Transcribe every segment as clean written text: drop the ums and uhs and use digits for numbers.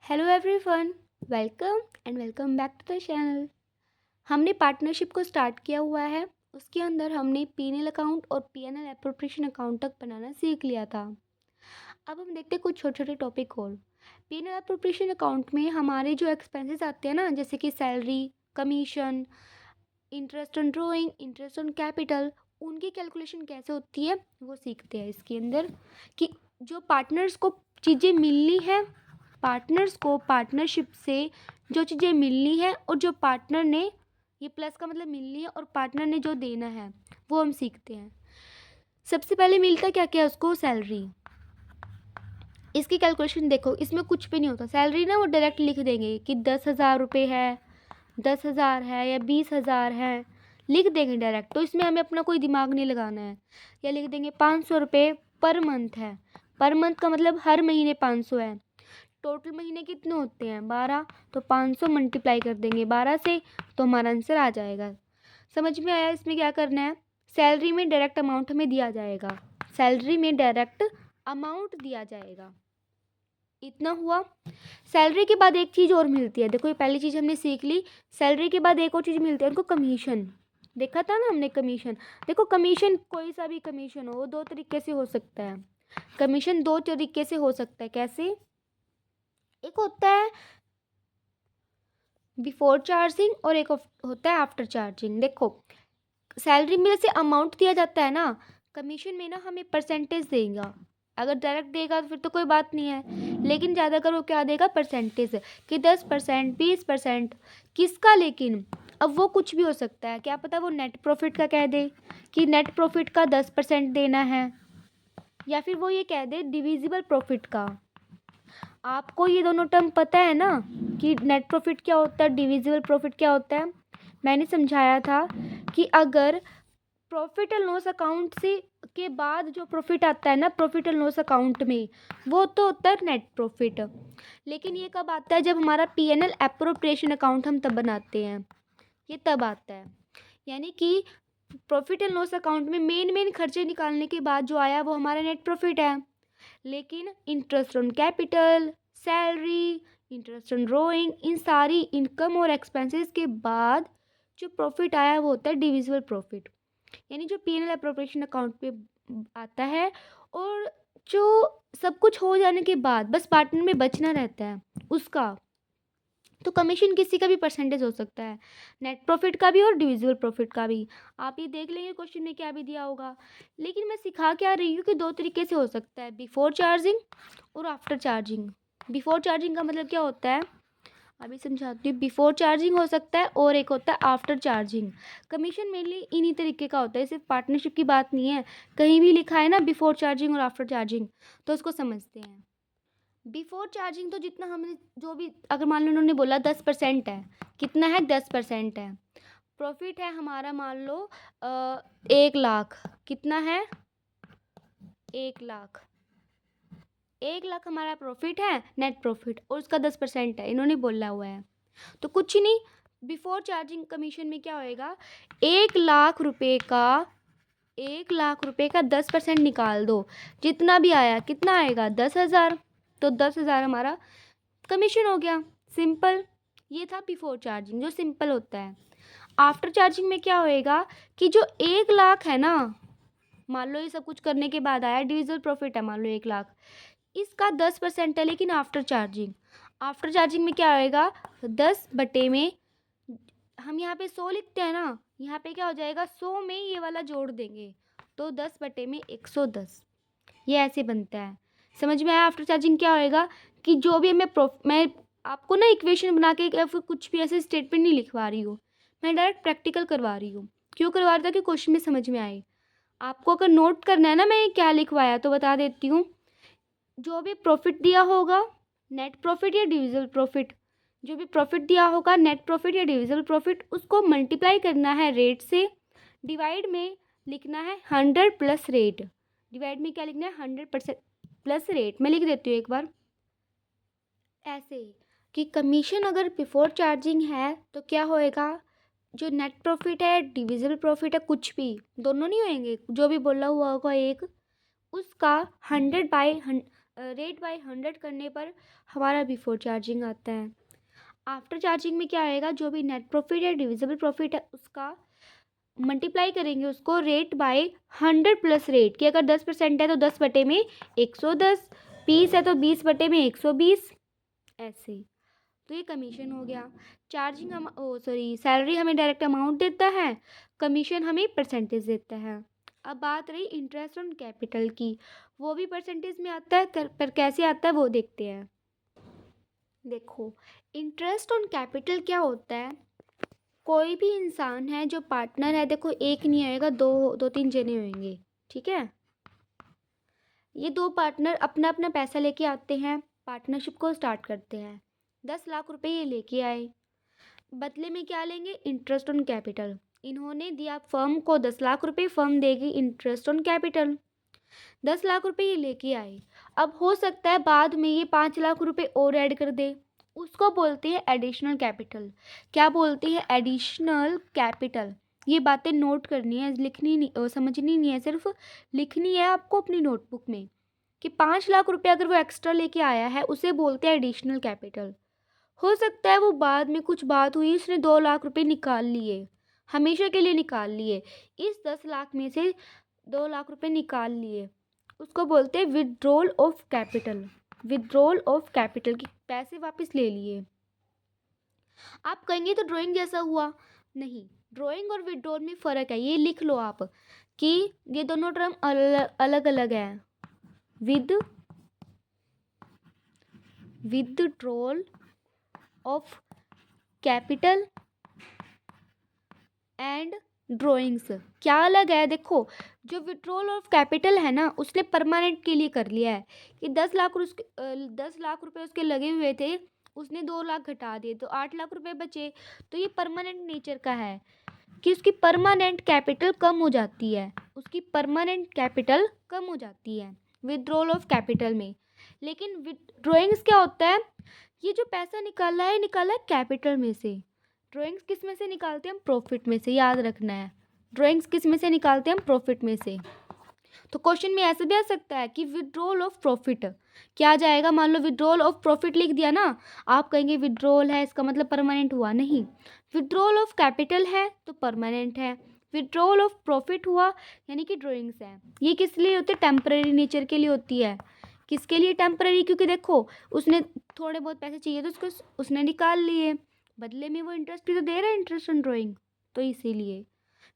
Hello everyone, welcome and welcome back to the channel. हमने partnership को start किया हुआ है। उसके अंदर हमने पीएनएल अकाउंट और पीएनएल एप्रोप्रिएशन अकाउंट तक बनाना सीख लिया था। अब हम देखते हैं कुछ छोटे छोटे टॉपिक और। पीएनएल एप्रोप्रिएशन अकाउंट में हमारे जो एक्सपेंसेस आते हैं ना, जैसे कि salary, commission, interest on drawing, interest on capital, उनकी कैलकुलेशन कैसे होती है वो सीखते हैं इसके अंदर। कि जो पार्टनर्स को चीज़ें मिलनी है, पार्टनर्स को पार्टनरशिप से जो चीज़ें मिलनी है और जो पार्टनर ने, ये प्लस का मतलब मिलनी है और पार्टनर ने जो देना है वो हम सीखते हैं। सबसे पहले मिलता क्या क्या है उसको? सैलरी। इसकी कैलकुलेशन देखो, इसमें कुछ भी नहीं होता। सैलरी ना वो डायरेक्ट लिख देंगे कि 10,000 रुपये है, 10,000 है या 20,000 है, लिख देंगे डायरेक्ट। तो इसमें हमें अपना कोई दिमाग नहीं लगाना है। या लिख देंगे 500 रुपये पर मंथ है। पर मंथ का मतलब हर महीने 500 है। टोटल महीने कितने होते हैं? 12। तो 500 मल्टीप्लाई कर देंगे 12 से, तो हमारा आंसर आ जाएगा। समझ में आया? इसमें क्या करना है, सैलरी में डायरेक्ट अमाउंट हमें दिया जाएगा। सैलरी में डायरेक्ट अमाउंट दिया जाएगा। इतना हुआ। सैलरी के बाद एक चीज़ और मिलती है। देखो, ये पहली चीज़ हमने सीख ली। सैलरी के बाद एक और चीज़ मिलती है, उनको कमीशन। देखा था ना हमने कमीशन। देखो, कमीशन कोई सा भी कमीशन हो, वो दो तरीके से हो सकता है। कमीशन दो तरीके से हो सकता है। कैसे? एक होता है बिफोर चार्जिंग और एक होता है आफ्टर चार्जिंग। देखो, सैलरी में जैसे अमाउंट दिया जाता है ना, कमीशन में ना हमें परसेंटेज देगा। अगर डायरेक्ट देगा तो फिर तो कोई बात नहीं है, लेकिन ज़्यादातर वो क्या देगा? परसेंटेज, कि 10%, 20%। किसका? लेकिन अब वो कुछ भी हो सकता है। क्या पता वो नेट प्रॉफिट का कह दे कि नेट प्रॉफिट का 10% देना है, या फिर वो ये कह दे डिविजिबल प्रॉफिट का। आपको ये दोनों टर्म पता है ना, कि नेट प्रॉफिट क्या होता है, डिविजिबल प्रॉफिट क्या होता है। मैंने समझाया था कि अगर प्रॉफिट एंड लॉस अकाउंट से के बाद जो प्रॉफिट आता है ना प्रॉफिट एंड लॉस अकाउंट में, वो तो होता है नेट प्रॉफिट। लेकिन ये कब आता है? जब हमारा पीएनएल एप्रोप्रिएशन अकाउंट हम तब बनाते हैं, ये तब आता है। यानी कि प्रॉफिट एंड लॉस अकाउंट में मेन खर्चे निकालने के बाद जो आया वो हमारा नेट प्रॉफिट है। लेकिन interest on capital, salary, interest on drawing, इन सारी इनकम और एक्सपेंसेस के बाद जो प्रॉफिट आया वो होता है डिविजिबल प्रॉफिट। यानी जो पीएनएल एप्रोप्रिएशन अकाउंट पे आता है, और जो सब कुछ हो जाने के बाद बस पार्टनर में बचना रहता है उसका। तो कमीशन किसी का भी परसेंटेज हो सकता है, नेट प्रॉफिट का भी और डिविजिबल प्रॉफिट का भी। आप ये देख लेंगे क्वेश्चन में क्या भी दिया होगा। लेकिन मैं सिखा क्या रही हूँ कि दो तरीके से हो सकता है, बिफोर चार्जिंग और आफ्टर चार्जिंग। बिफोर चार्जिंग का मतलब क्या होता है, अभी समझाती हूँ। बिफोर चार्जिंग हो सकता है और एक होता है आफ्टर चार्जिंग। कमीशन मेनली इन्हीं तरीके का होता है, सिर्फ पार्टनरशिप की बात नहीं है। कहीं भी लिखा है ना बिफोर चार्जिंग और आफ्टर चार्जिंग, तो उसको समझते हैं। बिफोर चार्जिंग तो जितना हमने जो भी, अगर मान लो उन्होंने बोला 10% है, कितना है? 10% है। प्रॉफिट है हमारा, मान लो 1 लाख। कितना है? 1 लाख। 1 लाख हमारा प्रॉफिट है, नेट प्रॉफिट, और उसका 10% है, इन्होंने बोला हुआ है। तो कुछ नहीं, बिफोर चार्जिंग कमीशन में क्या होएगा? 1 लाख रुपए का, 1 लाख रुपए का 10% निकाल दो, जितना भी आया। कितना आएगा? 10,000। तो 10,000 हमारा कमीशन हो गया। सिंपल। ये था बिफोर चार्जिंग, जो सिंपल होता है। आफ्टर चार्जिंग में क्या होएगा कि जो 1 लाख है ना, मान लो ये सब कुछ करने के बाद आया, डिविजिबल प्रॉफिट है मान लो 1 लाख, इसका 10% है, लेकिन आफ्टर चार्जिंग। आफ्टर चार्जिंग में क्या होएगा? 10 बटे में, हम यहाँ पे 100 लिखते हैं ना, यहाँ पे क्या हो जाएगा? 100 में ये वाला जोड़ देंगे, तो 10 बटे में 110। ये ऐसे बनता है। समझ में आया? आफ्टर चार्जिंग क्या होएगा कि जो भी मैं आपको ना इक्वेशन बना के या फिर कुछ भी ऐसे स्टेटमेंट नहीं लिखवा रही हूँ, मैं डायरेक्ट प्रैक्टिकल करवा रही हूँ। क्यों करवा रही था? कि क्वेश्चन में समझ में आए। आपको अगर नोट करना है ना मैं क्या लिखवाया, तो बता देती हूँ। जो भी प्रॉफिट दिया होगा, नेट प्रॉफिट या डिविजिबल प्रॉफिट, जो भी प्रॉफिट दिया होगा, नेट प्रॉफिट या डिविजिबल प्रॉफिट, उसको मल्टीप्लाई करना है रेट से, डिवाइड में लिखना है 100 प्लस रेट। डिवाइड में क्या लिखना है? 100% प्लस रेट। मैं लिख देती हूँ एक बार ऐसे, कि कमीशन अगर बिफोर चार्जिंग है तो क्या होएगा? जो नेट प्रॉफिट है, डिविजिबल प्रॉफिट है, कुछ भी, दोनों नहीं होंगे, जो भी बोला हुआ होगा एक, उसका 100 बाई रेट बाय 100 करने पर हमारा बिफोर चार्जिंग आता है। आफ्टर चार्जिंग में क्या आएगा, जो भी नेट प्रॉफिट है डिविजिबल प्रॉफिट है उसका मल्टीप्लाई करेंगे उसको रेट बाय 100 प्लस रेट, कि अगर 10% है तो 10 बटे में 110, 20 है तो 20 बटे में 120, ऐसे। तो ये कमीशन हो गया। चार्जिंग हम सैलरी हमें डायरेक्ट अमाउंट देता है, कमीशन हमें परसेंटेज देता है। अब बात रही इंटरेस्ट ऑन कैपिटल की, वो भी परसेंटेज में आता है, पर कैसे आता है वो देखते हैं। देखो इंटरेस्ट ऑन कैपिटल क्या होता है, कोई भी इंसान है जो पार्टनर है, देखो एक नहीं आएगा, दो तीन जने होंगे, ठीक है। ये दो पार्टनर अपना अपना पैसा लेके आते हैं, पार्टनरशिप को स्टार्ट करते हैं। 10 लाख रुपए ये लेके आए, बदले में क्या लेंगे, इंटरेस्ट ऑन कैपिटल। इन्होंने दिया फर्म को 10 लाख रुपए, फर्म देगी इंटरेस्ट ऑन कैपिटल। 10 लाख रुपए ये लेके आए, अब हो सकता है बाद में ये 5 लाख रुपए और ऐड कर दे, उसको बोलते हैं एडिशनल कैपिटल। क्या बोलते हैं, एडिशनल कैपिटल। ये बातें नोट करनी है, लिखनी नहीं, समझनी नहीं है, सिर्फ लिखनी है आपको अपनी नोटबुक में, कि 5 लाख रुपए अगर वो एक्स्ट्रा लेके आया है उसे बोलते हैं एडिशनल कैपिटल। हो सकता है वो बाद में कुछ बात हुई, उसने 2 लाख रुपए निकाल लिए, हमेशा के लिए निकाल लिए, इस 10 लाख में से 2 लाख रुपए निकाल लिए, उसको बोलते हैं withdrawal of capital. Withdrawal of capital, की पैसे वापस ले लिए। आप कहेंगे तो ड्राइंग जैसा हुआ, नहीं, ड्राइंग और विड्रॉल में फ़र्क है, ये लिख लो आप कि ये दोनों टर्म अलग अलग हैं। Withdrawal of capital and drawings क्या अलग है। देखो जो विड्रॉल ऑफ कैपिटल है ना, उसने परमानेंट के लिए कर लिया है, कि 10 लाख रुपए उसके लगे हुए थे, उसने 2 लाख घटा दिए तो 8 लाख रुपए बचे, तो ये परमानेंट नेचर का है, कि उसकी परमानेंट कैपिटल कम हो जाती है, उसकी परमानेंट कैपिटल कम हो जाती है विड्रॉल ऑफ कैपिटल में। लेकिन ड्राइंग्स क्या होता है, ये जो पैसा निकाला है कैपिटल में से। ड्राइंग्स किस में से निकालते हैं हम, प्रॉफिट में से, याद रखना है, ड्राइंग्स किस में से निकालते हैं हम, प्रॉफिट में से। तो क्वेश्चन में ऐसे भी आ सकता है कि विड्रॉल ऑफ प्रॉफिट क्या आ जाएगा, मान लो विड्रॉल ऑफ प्रॉफिट लिख दिया ना, आप कहेंगे विड्रॉल है इसका मतलब परमानेंट हुआ, नहीं, विड्रॉल ऑफ कैपिटल है तो परमानेंट है, विड्रॉल ऑफ प्रॉफिट हुआ यानी कि ड्राइंग्स है। ये किस लिए होती है, टेम्पररी नेचर के लिए होती है। किसके लिए टेम्पररी, क्योंकि देखो उसने थोड़े बहुत पैसे चाहिए तो उसको उसने निकाल लिए, बदले में वो इंटरेस्ट भी तो दे रहा है, इंटरेस्ट ऑन ड्राइंग, तो इसीलिए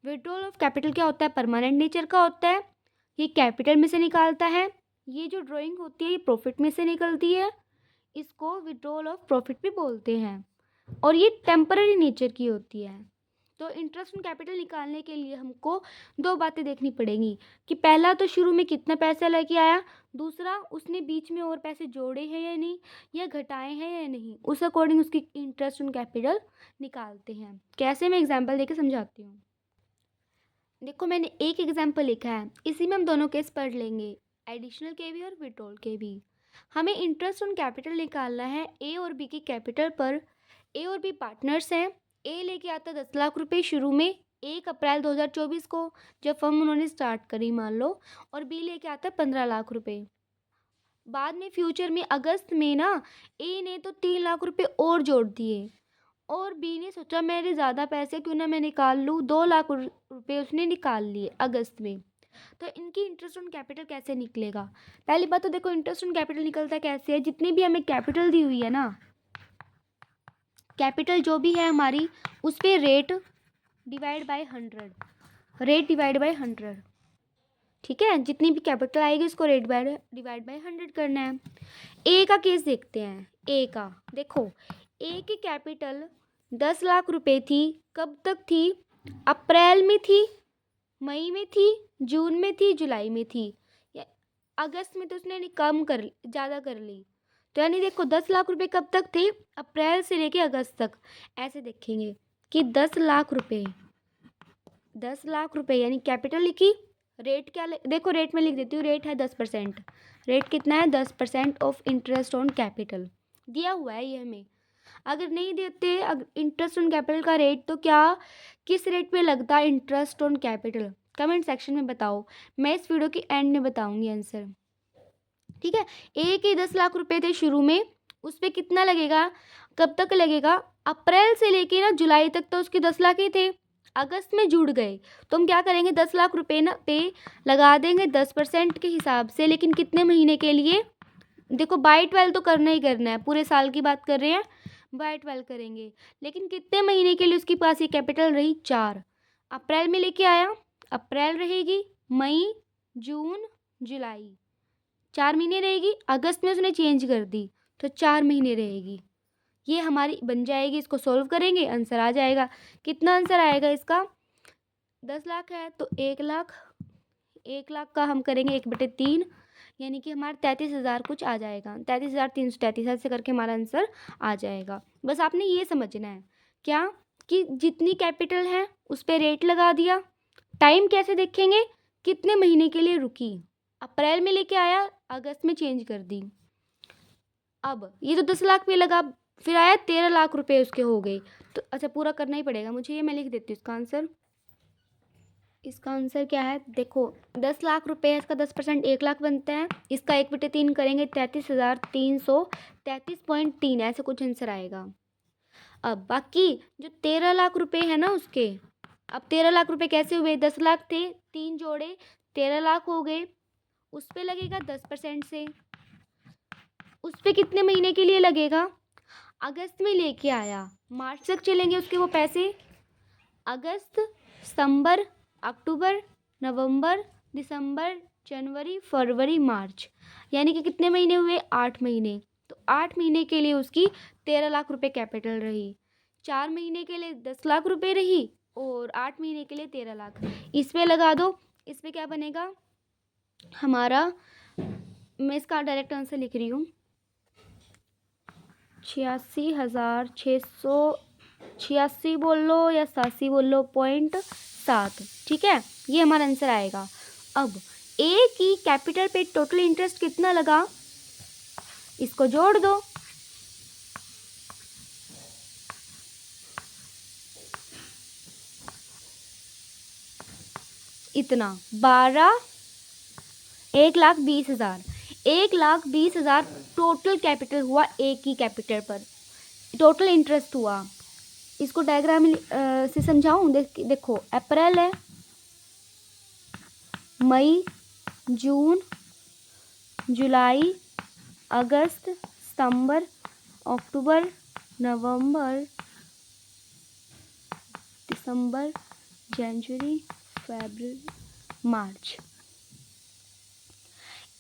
विड्रॉल ऑफ कैपिटल क्या होता है, परमानेंट नेचर का होता है, ये कैपिटल में से निकालता है। ये जो ड्राइंग होती है ये प्रॉफिट में से निकलती है, इसको विड्रॉल ऑफ प्रॉफिट भी बोलते हैं, और ये टेम्पररी नेचर की होती है। तो इंटरेस्ट ऑन कैपिटल निकालने के लिए हमको 2 बातें देखनी पड़ेंगी, कि पहला तो शुरू में कितना पैसा लेके आया, दूसरा उसने बीच में और पैसे जोड़े हैं या नहीं, या घटाए हैं या नहीं, उस अकॉर्डिंग उसकी इंटरेस्ट ऑन कैपिटल निकालते हैं। कैसे, मैं एग्जांपल देके समझाती हूँ। देखो मैंने एक एग्जांपल लिखा है, इसी में हम दोनों केस पढ़ लेंगे, एडिशनल के भी और विड्रॉल के भी। हमें इंटरेस्ट ऑन कैपिटल निकालना है ए और बी की कैपिटल पर। ए और बी पार्टनर्स हैं, ए लेके आता 10 लाख रुपए शुरू में 1 अप्रैल 2024 को, जब फर्म उन्होंने स्टार्ट करी मान लो, और बी लेके आता 15 लाख रुपए। बाद में फ्यूचर में अगस्त में ना ए ने तो 3 लाख रुपए और जोड़ दिए, और बी ने सोचा मेरे ज़्यादा पैसे क्यों ना मैं निकाल लूँ, 2 लाख रुपए उसने निकाल लिए अगस्त में। तो इनकी इंटरेस्ट ऑन कैपिटल कैसे निकलेगा, पहली बात तो देखो इंटरेस्ट ऑन कैपिटल निकलता कैसे है, जितनी भी हमें कैपिटल दी हुई है ना, कैपिटल जो भी है हमारी, उस पर rate divide by 100, rate divide by 100, ठीक है, जितनी भी कैपिटल आएगी उसको रेट डिवाइड बाय 100 करना है। ए का केस देखते हैं, ए का देखो, ए की कैपिटल 10 लाख रुपए थी, कब तक थी, अप्रैल में थी, मई में थी, जून में थी, जुलाई में थी, या अगस्त में तो उसने कम कर ज़्यादा कर ली, तो यानी देखो 10 लाख रुपए कब तक थे, अप्रैल से लेके अगस्त तक। ऐसे देखेंगे कि 10 लाख रुपए, 10 लाख रुपए यानी कैपिटल लिखी, रेट क्या देखो रेट में लिख देती हूँ, रेट है 10%, रेट कितना है 10% ऑफ इंटरेस्ट ऑन कैपिटल दिया हुआ है ये हमें। अगर नहीं देते इंटरेस्ट ऑन कैपिटल का रेट, तो क्या किस रेट पे लगता है interest on capital, comment section में बताओ, मैं इस वीडियो की एंड में बताऊंगी आंसर। ठीक है। ए के 10 लाख रुपए थे शुरू में, उस पे कितना लगेगा, कब तक लगेगा, अप्रैल से लेके ना जुलाई तक तो उसके 10 लाख ही थे। अगस्त में जुड़ गए तो हम क्या करेंगे, 10 लाख रुपए ना पे लगा देंगे 10% के हिसाब से, लेकिन कितने महीने के लिए, देखो बाई 12 तो करना ही करना है, पूरे साल की बात कर रहे हैं, बाई 12 करेंगे, लेकिन कितने महीने के लिए उसके पास ये कैपिटल रही, 4। अप्रैल में लेके आया, अप्रैल रहेगी, मई, जून, जुलाई, 4 महीने रहेगी। अगस्त में उसने चेंज कर दी तो 4 महीने रहेगी। ये हमारी बन जाएगी, इसको सॉल्व करेंगे आंसर आ जाएगा। कितना आंसर आएगा इसका, 10 लाख है तो 1 लाख, 1 लाख का हम करेंगे 1/3, यानी कि हमारा 33,000 कुछ आ जाएगा, 33,333 ऐसे करके हमारा आंसर आ जाएगा। बस आपने ये समझना है क्या, कि जितनी कैपिटल है उस पर रेट लगा दिया। टाइम कैसे देखेंगे, कितने महीने के लिए रुकी, अप्रैल में लेके आया, अगस्त में चेंज कर दी। अब ये तो 10 लाख पे लगा, फिर आया 13 लाख रुपए उसके हो गए, तो अच्छा पूरा करना ही पड़ेगा मुझे, ये मैं लिख देती हूँ इसका आंसर। इसका आंसर क्या है, देखो 10 लाख रुपए है, इसका 10% 1 लाख बनता है, इसका 1/3 करेंगे 33,333.3 ऐसे कुछ आंसर आएगा। अब बाकी जो 13 लाख रुपए है ना उसके, अब 13 लाख रुपए कैसे हुए, 10 लाख थे, 3 जोड़े 13 लाख हो गए, उस पे लगेगा 10% से, उस पे कितने महीने के लिए लगेगा, अगस्त में लेके आया, मार्च तक चलेंगे उसके वो पैसे, अगस्त, सितंबर, अक्टूबर, नवंबर, दिसंबर, जनवरी, फरवरी, मार्च, यानी कि कितने महीने हुए, 8 महीने। तो 8 महीने के लिए उसकी 13 लाख रुपए कैपिटल रही, 4 महीने के लिए 10 लाख रुपए रही, और 8 महीने के लिए 13 लाख। इस पे लगा दो, इस पे क्या बनेगा हमारा, मैं इसका डायरेक्ट आंसर लिख रही हूँ, 86,686 बोल लो या 87 बोल लो, .7, ठीक है, ये हमारा आंसर आएगा। अब ए की कैपिटल पे टोटल इंटरेस्ट कितना लगा, इसको जोड़ दो, इतना 1,20,000, 1,20,000 टोटल कैपिटल हुआ ए की कैपिटल पर, टोटल इंटरेस्ट हुआ। इसको डायग्राम से समझाऊं, देखो अप्रैल है, मई, जून, जुलाई, अगस्त, सितंबर, अक्टूबर, नवंबर, दिसंबर, जनवरी, फरवरी, मार्च।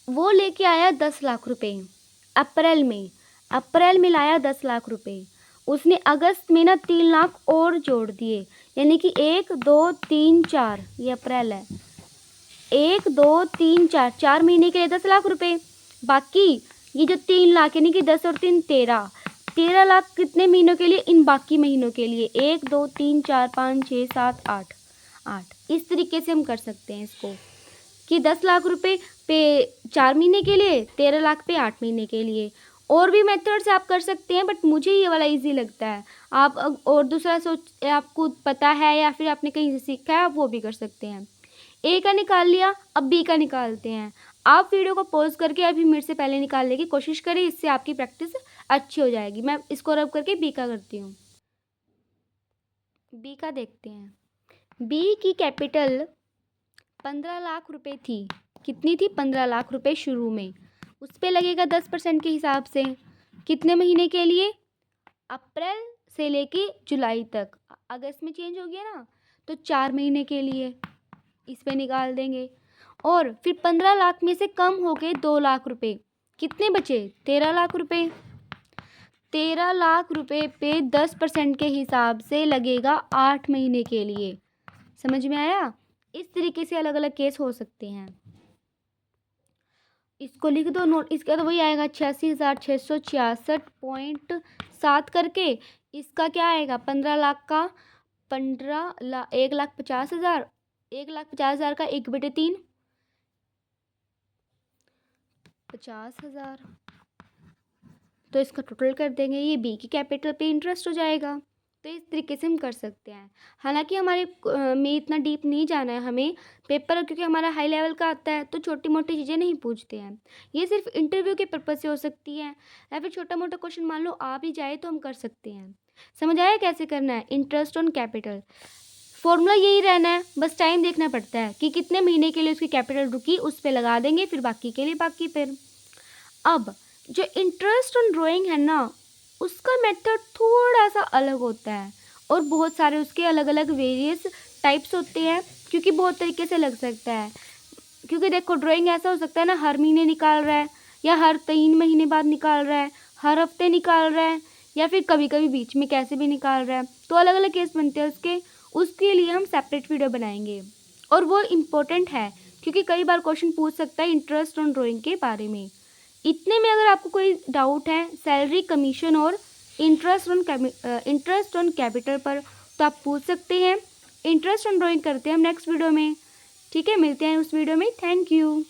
वो लेके आया 10 लाख रुपए अप्रैल में लाया 10 लाख रुपए, उसने अगस्त में ना 3 लाख और जोड़ दिए, यानी कि 1 2 3 4, ये अप्रैल है, 1 2 3 4, 4 महीने के लिए 10 लाख रुपए। बाकी ये जो 3 लाख यानी कि 10 और 3 13, 13 लाख कितने महीनों के लिए, इन बाकी महीनों के लिए, 1 2 3 4 5 6 7 8, 8। इस तरीके से हम कर सकते हैं इसको, कि 10 लाख रुपए पे 4 महीने के लिए, 13 लाख पे 8 महीने के लिए। और भी मेथड से आप कर सकते हैं, बट मुझे ये वाला इजी लगता है। आप और दूसरा सोच आपको पता है या फिर आपने कहीं से सीखा है, आप वो भी कर सकते हैं। ए का निकाल लिया, अब बी का निकालते हैं। आप वीडियो को पॉज करके अभी मेरे से पहले निकालने की कोशिश करें, इससे आपकी प्रैक्टिस अच्छी हो जाएगी। मैं इसको रब करके बी का करती हूँ। बी का देखते हैं। बी की कैपिटल 15 लाख रुपए थी, कितनी थी, 15 लाख रुपए शुरू में, उस पे लगेगा 10% के हिसाब से, कितने महीने के लिए, अप्रैल से लेके जुलाई तक, अगस्त में चेंज हो गया ना, तो 4 महीने के लिए इस पे निकाल देंगे। और फिर 15 लाख में से कम हो गए 2 लाख रुपए, कितने बचे, 13 लाख रुपए। 13 लाख रुपए पे 10% के हिसाब से लगेगा 8 महीने के लिए। समझ में आया, इस तरीके से अलग अलग केस हो सकते हैं। इसको लिख दो नोट, इसका तो वही आएगा 86,666.7 करके। इसका क्या आएगा, 15 लाख का 1,50,000, 1,50,000 का 1/3, 50,000, तो इसका टोटल कर देंगे, ये बी की कैपिटल पे इंटरेस्ट हो जाएगा। तो इस तरीके से हम कर सकते हैं। हालांकि हमारे में इतना डीप नहीं जाना है हमें पेपर, क्योंकि हमारा हाई लेवल का आता है तो छोटी मोटी चीज़ें नहीं पूछते हैं। ये सिर्फ इंटरव्यू के पर्पज़ से हो सकती है, या फिर छोटा मोटा क्वेश्चन मान लो आ भी जाए तो हम कर सकते हैं। समझ आया कैसे करना है? इंटरेस्ट ऑन कैपिटल फॉर्मूला यही रहना है, बस टाइम देखना पड़ता है कि कितने महीने के लिए उसकी कैपिटल रुकी, उस पर लगा देंगे, फिर बाकी के लिए बाकी। फिर अब जो इंटरेस्ट ऑन ड्राइंग है ना, उसका मेथड थोड़ा सा अलग होता है, और बहुत सारे उसके अलग अलग वेरियस टाइप्स होते हैं, क्योंकि बहुत तरीके से लग सकता है। क्योंकि देखो ड्राइंग ऐसा हो सकता है ना, हर महीने निकाल रहा है, या हर 3 महीने बाद निकाल रहा है, हर हफ्ते निकाल रहा है, या फिर कभी कभी बीच में कैसे भी निकाल रहा है। तो अलग अलग केस बनते हैं उसके लिए हम सेपरेट वीडियो बनाएंगे, और वो इम्पोर्टेंट है क्योंकि कई बार क्वेश्चन पूछ सकता है इंटरेस्ट ऑन ड्राइंग के बारे में। इतने में अगर आपको कोई डाउट है सैलरी, कमीशन और इंटरेस्ट ऑन कैपिटल पर, तो आप पूछ सकते हैं। इंटरेस्ट ऑन ड्राइंग करते हैं हम नेक्स्ट वीडियो में। ठीक है, मिलते हैं उस वीडियो में। Thank you.